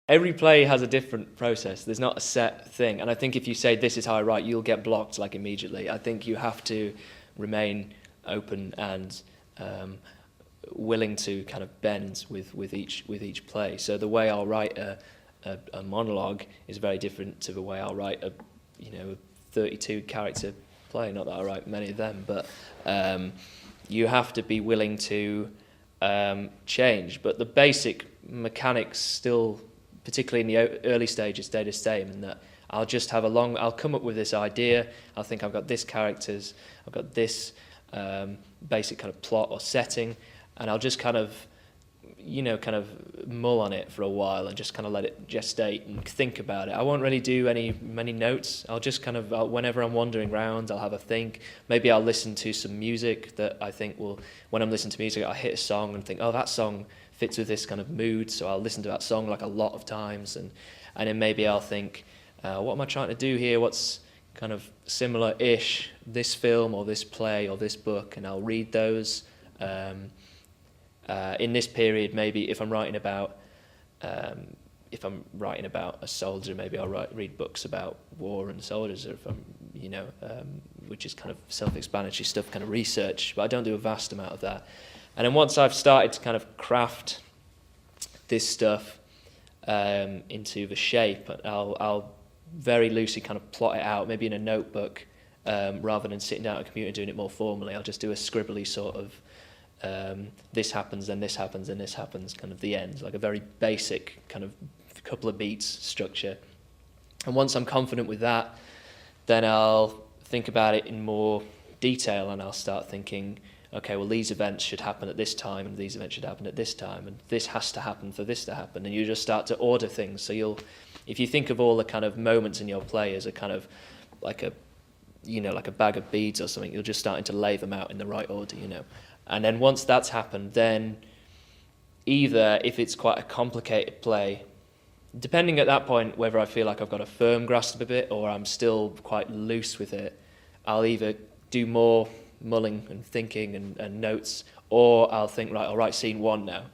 Every play has a different process. There's not a set thing. And I think if you say, this is how I write, you'll get blocked like immediately. I think you have to remain open and willing to kind of bend with each play. So the way I'll write a monologue is very different to the way I'll write a 32 character play. Not that I write many of them, but you have to be willing to change. But the basic mechanics still, particularly in the early stages, stay the same, in that I'll just have I'll come up with this idea, I'll think I've got this characters, I've got this basic kind of plot or setting, and I'll just kind of mull on it for a while and just kind of let it gestate and think about it. I won't really do many notes. I'll just kind of, whenever I'm wandering around, I'll have a think. Maybe I'll listen to some music that I think will, when I'm listening to music, I'll hit a song and think, oh, that song fits with this kind of mood, so I'll listen to that song like a lot of times, and then maybe I'll think, what am I trying to do here? What's kind of similar-ish, this film or this play or this book, and I'll read those. In this period, maybe if I'm writing about a soldier, maybe I'll read books about war and soldiers, or if I'm, which is kind of self-explanatory stuff, kind of research, but I don't do a vast amount of that. And then once I've started to kind of craft this stuff into the shape, I'll very loosely kind of plot it out, maybe in a notebook, rather than sitting down at a computer and doing it more formally. I'll just do a scribbly sort of this happens, then this happens, then this happens, kind of the end, like a very basic kind of couple of beats structure. And once I'm confident with that, then I'll think about it in more detail, and I'll start thinking, okay, well, these events should happen at this time, and these events should happen at this time, and this has to happen for this to happen, and you just start to order things. So if you think of all the kind of moments in your play as a kind of like a bag of beads or something, you're just starting to lay them out in the right order, And then once that's happened, then either, if it's quite a complicated play, depending at that point whether I feel like I've got a firm grasp of it or I'm still quite loose with it, I'll either do more mulling and thinking and notes, or I'll think, right, I'll write scene one now.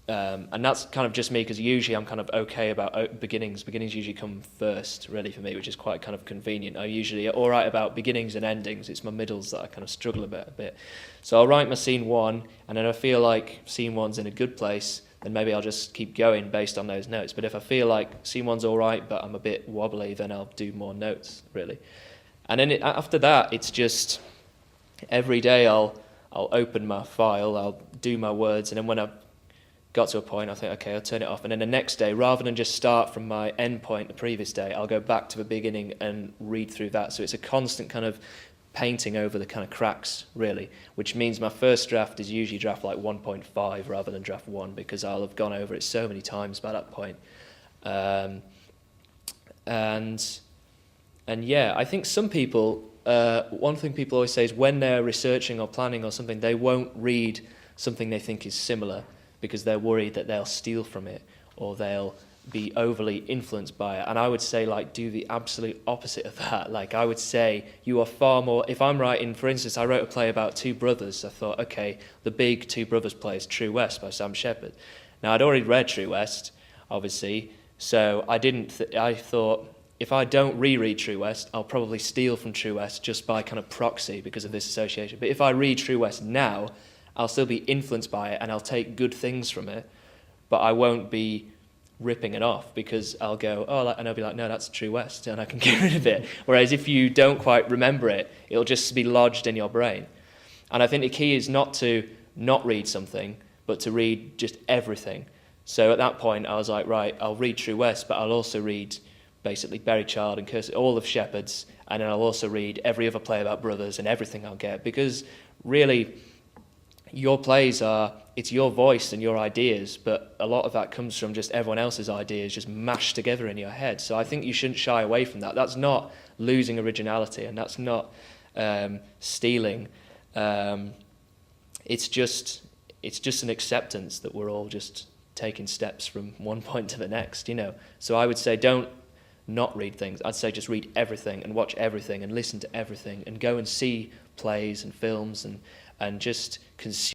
And that's kind of just me, because usually I'm kind of okay about beginnings. Beginnings usually come first, really, for me, which is quite kind of convenient. I usually all right about beginnings and endings. It's my middles that I kind of struggle a bit. So I'll write my scene one, and then I feel like scene one's in a good place, then maybe I'll just keep going based on those notes. But if I feel like scene one's all right, but I'm a bit wobbly, then I'll do more notes, really. And then after that, it's just every day I'll open my file, I'll do my words, and then when I've got to a point, I think, okay, I'll turn it off. And then the next day, rather than just start from my end point the previous day, I'll go back to the beginning and read through that. So it's a constant kind of painting over the kind of cracks, really, which means my first draft is usually draft like 1.5 rather than draft 1, because I'll have gone over it so many times by that point. And yeah, I think some people, one thing people always say is when they're researching or planning or something, they won't read something they think is similar because they're worried that they'll steal from it or they'll be overly influenced by it. And I would say, like, do the absolute opposite of that. Like, I would say you are far more, if I'm writing, for instance, I wrote a play about two brothers. I thought, okay, the big Two Brothers play is True West by Sam Shepard. Now, I'd already read True West, obviously, so I thought, if I don't reread True West, I'll probably steal from True West just by kind of proxy because of this association. But if I read True West now, I'll still be influenced by it and I'll take good things from it, but I won't be ripping it off because I'll go, and I'll be like, no, that's True West, and I can get rid of it. Whereas if you don't quite remember it, it'll just be lodged in your brain. And I think the key is not to not read something, but to read just everything. So at that point, I was like, right, I'll read True West, but I'll also read basically Berry Child and Curse, all of Shepard's, and then I'll also read every other play about brothers and everything I'll get, because really your plays it's your voice and your ideas, but a lot of that comes from just everyone else's ideas just mashed together in your head. So I think you shouldn't shy away from that. That's not losing originality, and that's not stealing. It's just an acceptance that we're all just taking steps from one point to the next, So I would say don't not read things. I'd say just read everything and watch everything and listen to everything and go and see plays and films and just consume